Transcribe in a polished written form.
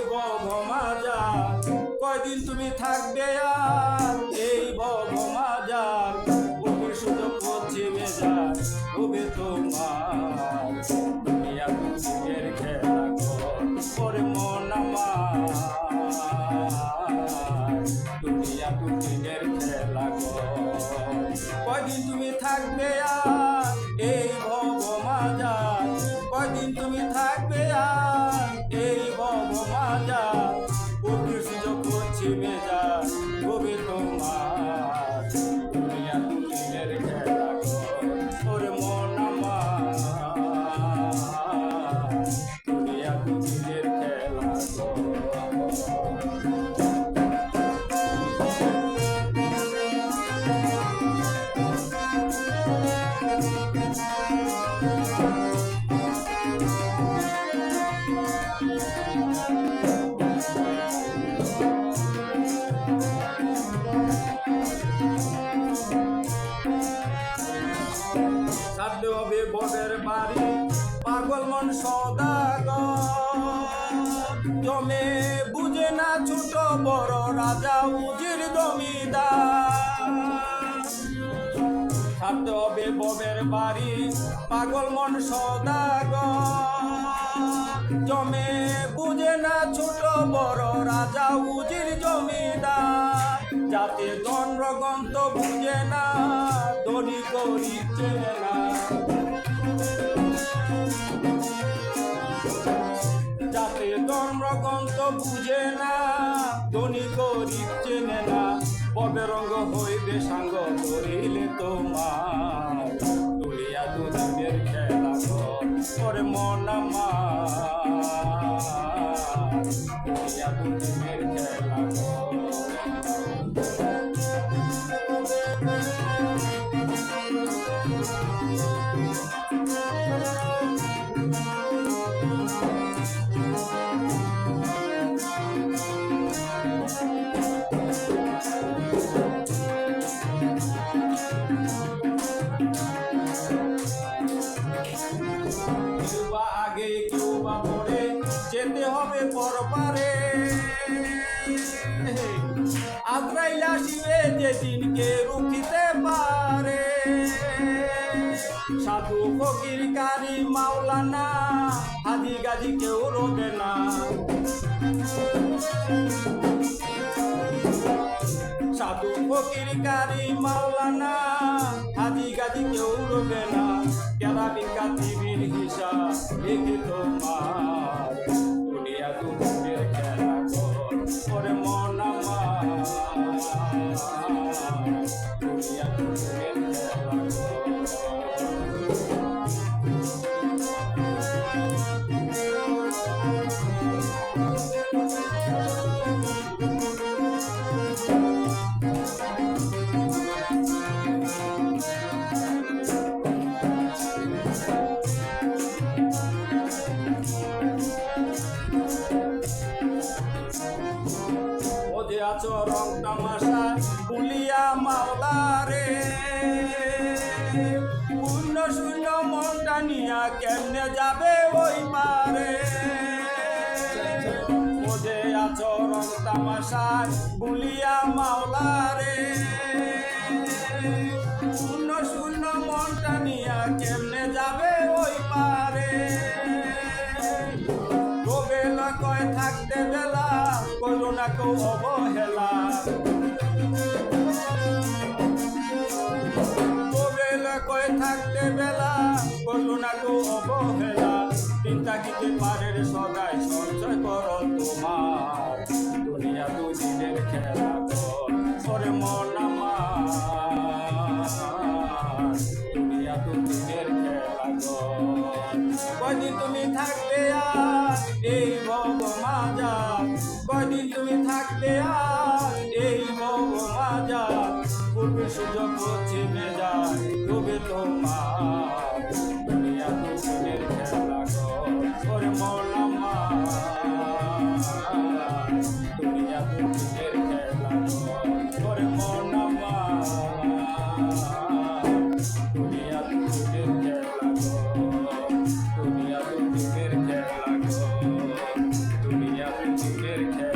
ভবমাজার কয়দিন তুমি থাকবে আর এই ভবমাজার ওকে সুযোগ করছে মেজার হবে তোমার দুনিয়া দুদিনের খেলা করে মন আমার দুনিয়া দুদিনের খেলা কয়দিন তুমি থাকবে আর এই ভবমাজার কয়দিন তুমি থাকবে আর এই ভবমাজার ওকে সুযোগ করছে মেজার হবে তোমার দুনিয়া দুদিনের খেলা করে মন আমার দুনিয়া দুদিনের খেলা ছাড়তে হবে ববের বাড়ি পাগল মন সদাগর জমে বুঝে না ছোট বড় রাজা উজির জমিদার ছাড়তে হবে ববের বাড়ি পাগল মন সদাগর জমে বুঝে না ছোট বড় রাজা উজির জমিদার যাতে দণ্ডগ্রন্থ বুঝে না ধনী গরিব চেনে না যাতে ধর্মগ্রন্থ বুঝে না ধনী গরিব চেনে না ববে রঙ্গ হইবে সাঙ্গ করিলে তোমার দুনিয়া দুদিনের খেলা করে মন আমার দুনিয়া দুদিনের খেলা আগে কেউ বা পরে যেতে হবে পরপারে আজরাইল আসিবে যেদিনকে রুখিতে পারে সাধু ফকির কারি মাওলানা হাজি গাজি কেউ রবে না সাধু ফকির কারি মাওলানা হাজি গাজি কেউ রবে না কেরাবিন কাতিবির হিসাব লিখে তোমার দুনিয়া দুদিনের খেলা করে মন আমার দুনিয়া দুদিনের খেলা আছো রং তামাশা বুলিয়া মাওলা রে শূন্য শূন্য মনটা নিয়া কেমনে যাবে ওই পারে মজে আছো রং তামাশা বুলিয়া মাওলা রে শূন্য শূন্য মনটা নিয়া কেমনে যাবে ওই পারে বেলা কয় থাকতে বেলা কইলো না কেউ অবহেলা বেলা কয় থাকতে বেলা কইলো না কেউ অবহেলা চিন্তা কিতে পারে সদাই সঞ্চয় করো তোমার দুনিয়া দুদিনের খেলা করে মন আমার দুনিয়া দুদিনের খেলা কয়দিন তুমি থাকবে আর এই ভবমাজার কয়দিন তুমি থাকবে আর এই ভবমাজার পূর্বে সুযোগ হচ্ছে মেজার ডুবে তোমার দুনিয়া দুদিনের খেলা করে মন আমার দুনিয়া দুদিনের খেলা করে মন আমার দুনিয়া দুদিনের খেলা দুনিয়া দুনিয়া দুদিনের খেলা।